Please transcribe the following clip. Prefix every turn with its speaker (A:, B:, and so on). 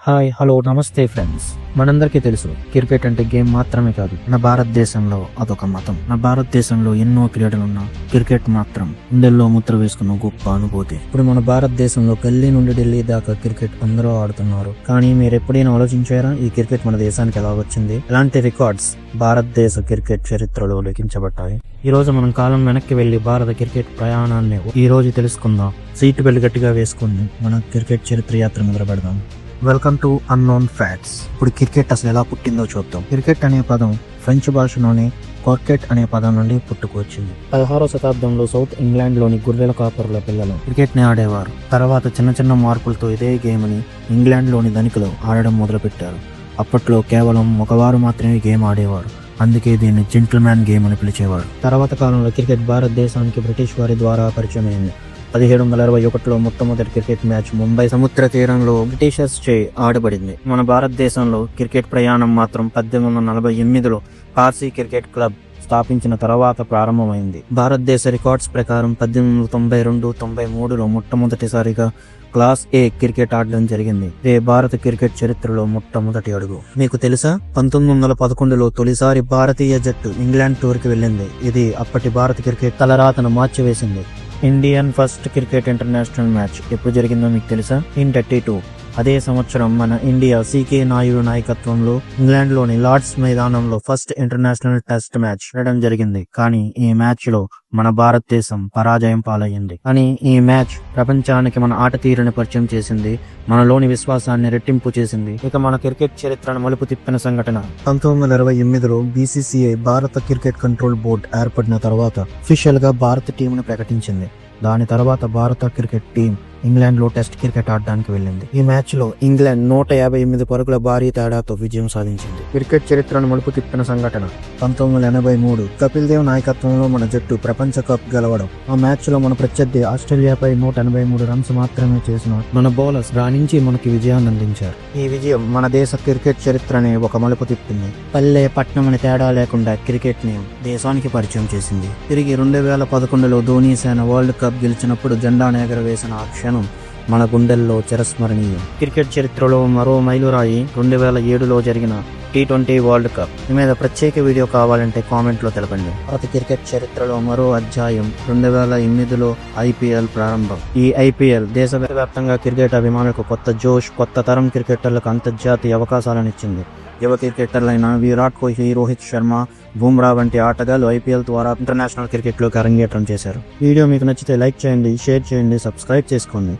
A: Hi hello నమస్తే friends. మనందరికీ తెలుసు క్రికెట్ అంటే గేమ్ మాత్రమే కాదు, మన భారతదేశంలో అదొక మతం. మన భారతదేశంలో ఎన్నో క్రీడలున్నా క్రికెట్ మాత్రం గుండెల్లో ముద్ర వేసుకున్న గొప్ప అనుభూతి. ఇప్పుడు మన భారతదేశంలో గల్లీ నుండి ఢిల్లీ దాకా క్రికెట్ అందరూ ఆడుతున్నారు. కానీ మీరు ఎప్పుడైనా ఆలోచించారా ఈ క్రికెట్ మన దేశానికి ఎలా వచ్చింది? ఎలాంటి రికార్డ్స్ భారతదేశ క్రికెట్ చరిత్రలో లిఖించబడ్డాయి? ఈ రోజు మనం కాలం వెనక్కి వెళ్లి భారత క్రికెట్ ప్రయాణాన్ని ఈ రోజు తెలుసుకుందాం. సీటు బెల్ట్ గట్టిగా వేసుకుని మన క్రికెట్ చరిత్ర యాత్ర మొదలు పెడదాం. Welcome to unknown facts. ఇప్పుడు క్రికెట్ అసలు ఎలా పుట్టిందో చూద్దాం. క్రికెట్ అనే పదం ఫ్రెంచ్ భాషలోని క్రికెట్ అనే పదం నుండి పుట్టుకొచ్చింది. 16వ శతాబ్దంలో సౌత్ ఇంగ్లాండ్ లోని గొర్రెల కాపరుల పిల్లలు క్రికెట్ ని ఆడేవారు. తర్వాత చిన్న చిన్న మార్పులతో ఇదే గేమ్ ని ఇంగ్లాండ్ లోని ధనికులు ఆడడం మొదలు పెట్టారు. అప్పట్లో కేవలం మగవారు మాత్రమే గేమ్ ఆడేవారు, అందుకే దీన్ని జెంటిల్మ్యాన్ గేమ్ అని పిలిచేవారు. తర్వాత కాలంలో క్రికెట్ భారతదేశానికి బ్రిటిష్ వారి ద్వారా పరిచయం అయింది. 1721లో మొట్టమొదటి క్రికెట్ మ్యాచ్ ముంబై సముద్ర తీరంలో బ్రిటిషర్స్ చే ఆడబడింది. మన భారతదేశంలో క్రికెట్ ప్రయాణం మాత్రం 1848లో పార్సీ క్రికెట్ క్లబ్ స్థాపించిన తర్వాత ప్రారంభమైంది. భారతదేశ రికార్డ్స్ ప్రకారం 1892-93లో మొట్టమొదటిసారిగా క్లాస్ ఏ క్రికెట్ ఆడడం జరిగింది. ఇదే భారత క్రికెట్ చరిత్రలో మొట్టమొదటి అడుగు. మీకు తెలుసా, 1911లో తొలిసారి భారతీయ జట్టు ఇంగ్లాండ్ టూర్ కి వెళ్ళింది. ఇది అప్పటి భారత క్రికెట్ తలరాతను మార్చివేసింది. Indian first cricket international match ఎప్పుడు జరిగిందో మీకు తెలుసా? 1932. అదే సంవత్సరం మన ఇండియా సికే నాయుడు నాయకత్వంలో ఇంగ్లాండ్ లోని లార్డ్స్ మైదానంలో ఫస్ట్ ఇంటర్నేషనల్ టెస్ట్ మ్యాచ్ ఆడడం జరిగింది. కానీ ఈ మ్యాచ్ లో మన భారతదేశం పరాజయం పాలయ్యింది. కానీ ఈ మ్యాచ్ ప్రపంచానికి మన ఆట తీరుని పరిచయం చేసింది, మనలోని విశ్వాసాన్ని రెట్టింపు చేసింది. ఇక మన క్రికెట్ చరిత్రను మలుపు తిప్పిన సంఘటన 1928లో BCCI భారత క్రికెట్ కంట్రోల్ బోర్డు ఏర్పడిన తర్వాత అఫీషియల్ గా భారత టీంను ప్రకటించింది. దాని తర్వాత భారత క్రికెట్ టీం ఇంగ్లాండ్ లో టెస్ట్ క్రికెట్ ఆడడానికి వెళ్ళింది. ఈ మ్యాచ్ లో ఇంగ్లాండ్ 158 పరుగుల భారీ తేడాతో విజయం సాధించింది. క్రికెట్ చరిత్రను మలుపు తిప్పిన సంఘటన 1983 కపిల్ దేవ్ నాయకత్వంలో మన జట్టు ప్రపంచ కప్ గెలవడం. ఆ మ్యాచ్ లో మన ప్రత్యర్థి ఆస్ట్రేలియాపై 183 రన్స్ మాత్రమే చేసిన మన బౌలర్స్ రాణించి మనకి విజయాన్ని అందించారు. ఈ విజయం మన దేశ క్రికెట్ చరిత్రని ఒక మలుపు తిప్పింది. పల్లె పట్నం అని తేడా లేకుండా క్రికెట్ ని దేశానికి పరిచయం చేసింది. తిరిగి 2011లో ధోనీ సేన వరల్డ్ కప్ గెలిచినప్పుడు జెండాను ఎగరవేసిన ఆ క్షణం మన గుండెల్లో చిరస్మరణీయం. క్రికెట్ చరిత్రలో మరో మైలురాయి 2007లో జరిగిన T20 వరల్డ్ కప్. ఈ మీద ప్రత్యేక వీడియో కావాలంటే కామెంట్ లో తెలపండి. భారత క్రికెట్ చరిత్రలో మరో అధ్యాయం 2008లో IPL ప్రారంభం. ఈ IPL దేశవ్యాప్తంగా క్రికెట్ అభిమానులకు కొత్త జోష్, కొత్త తరం క్రికెటర్లకు అంతర్జాతీయ అవకాశాలను ఇచ్చింది. యువ క్రికెటర్లైన విరాట్ కోహ్లీ, రోహిత్ శర్మ, బుమ్రా వంటి ఆటగాళ్లు IPL ద్వారా ఇంటర్నేషనల్ క్రికెట్ లోకి అరంగేట్రం చేశారు. వీడియో మీకు నచ్చితే లైక్ చేయండి, షేర్ చేయండి, సబ్స్క్రైబ్ చేసుకోండి.